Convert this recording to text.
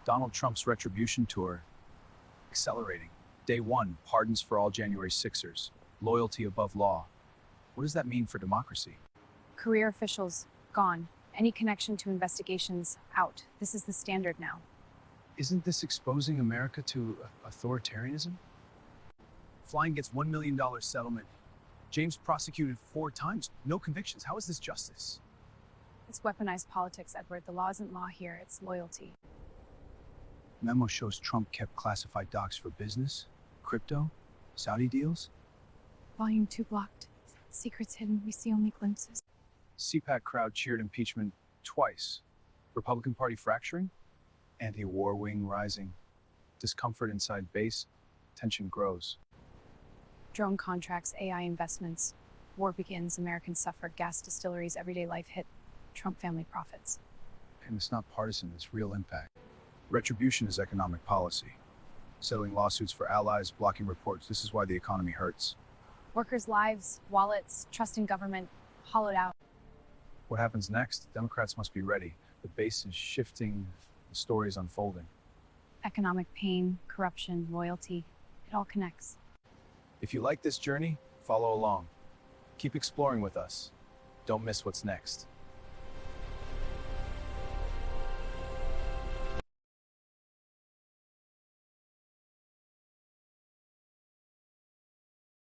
Donald Trump's Retribution tour accelerating. Day 1, pardons for all January 6ers. Loyalty above law. What does that mean for democracy? Career officials, gone. Any connection to investigations, out. This is the standard now. Isn't this exposing America to authoritarianism? Flying gets $1 million settlement. James prosecuted 4 times. No convictions. How is this justice? It's weaponized politics, Edward. The law isn't law here, it's loyalty. Memo shows Trump kept classified docs for business, crypto, Saudi deals. Volume 2 blocked. Secrets hidden, we see only glimpses. CPAC crowd cheered impeachment twice. Republican Party fracturing? Anti-war wing rising. Discomfort inside base. Tension grows. Drone contracts, AI investments. War begins, Americans suffer, gas distilleries, everyday life hit. Trump family profits. And it's not partisan, it's real impact. Retribution is economic policy. Settling lawsuits for allies, blocking reports. This is why the economy hurts. Workers' lives, wallets, trust in government, hollowed out. What happens next? Democrats must be ready. The base is shifting, the story is unfolding. Economic pain, corruption, loyalty, it all connects. If you like this journey, follow along. Keep exploring with us. Don't miss what's next.